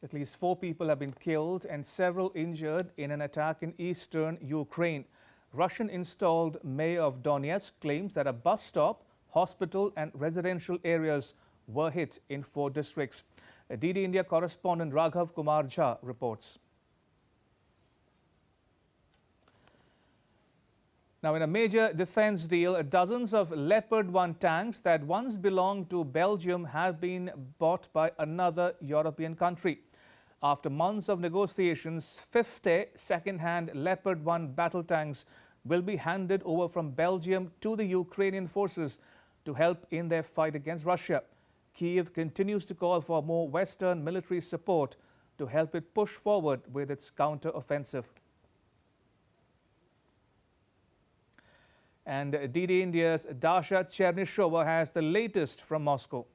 At least 4 people have been killed and several injured in an attack in eastern Ukraine. Russian-installed mayor of Donetsk claims that a bus stop, hospital and residential areas were hit in 4 districts. DD India correspondent Raghav Kumar Jha reports. Now, in a major defense deal, dozens of Leopard 1 tanks that once belonged to Belgium have been bought by another European country. After months of negotiations, 50 second-hand Leopard 1 battle tanks will be handed over from Belgium to the Ukrainian forces to help in their fight against Russia. Kyiv continues to call for more Western military support to help it push forward with its counter-offensive. And DD India's Dasha Chernyshova has the latest from Moscow.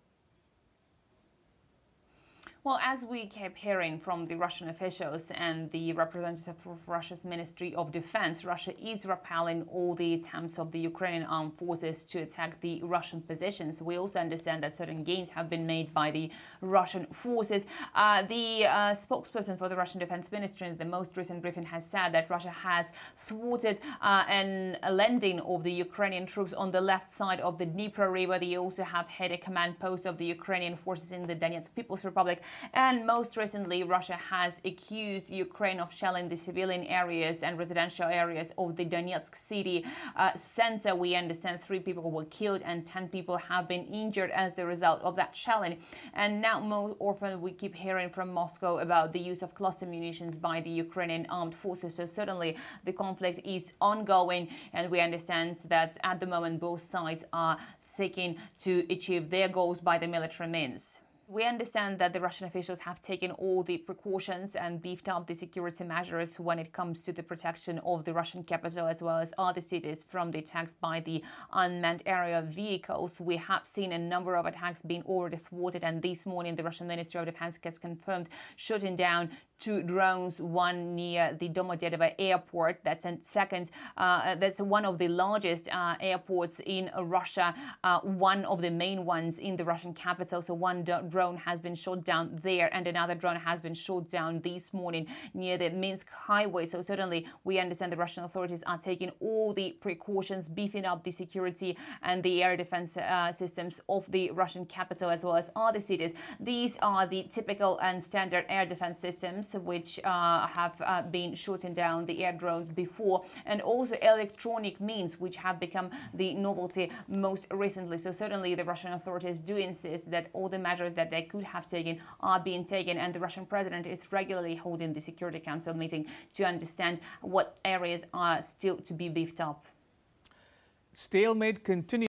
Well, as we kept hearing from the Russian officials and the representative of Russia's Ministry of Defense, Russia is repelling all the attempts of the Ukrainian armed forces to attack the Russian positions. We also understand that certain gains have been made by the Russian forces. The spokesperson for the Russian Defense Ministry in the most recent briefing has said that Russia has thwarted a landing of the Ukrainian troops on the left side of the Dnieper River. They also have hit a command post of the Ukrainian forces in the Donetsk People's Republic. And most recently, Russia has accused Ukraine of shelling the civilian areas and residential areas of the Donetsk city center. We understand 3 people were killed and 10 people have been injured as a result of that shelling. And now more often we keep hearing from Moscow about the use of cluster munitions by the Ukrainian armed forces. So certainly the conflict is ongoing, and we understand that at the moment both sides are seeking to achieve their goals by the military means. We understand that the Russian officials have taken all the precautions and beefed up the security measures when it comes to the protection of the Russian capital as well as other cities from the attacks by the unmanned aerial vehicles. We have seen a number of attacks being already thwarted, and this morning the Russian Ministry of Defense has confirmed shooting down 2 drones, one near the Domodedovo airport. That's that's one of the largest airports in Russia, one of the main ones in the Russian capital. So one drone has been shot down there, and another drone has been shot down this morning near the Minsk highway. So certainly we understand the Russian authorities are taking all the precautions, beefing up the security and the air defense systems of the Russian capital as well as other cities. These are the typical and standard air defense systems which have been shooting down the air drones before, and also electronic means which have become the novelty most recently. So certainly the Russian authorities do insist that all the measures that they could have taken are being taken, and the Russian president is regularly holding the Security Council meeting to understand what areas are still to be beefed up. Stalemate continues.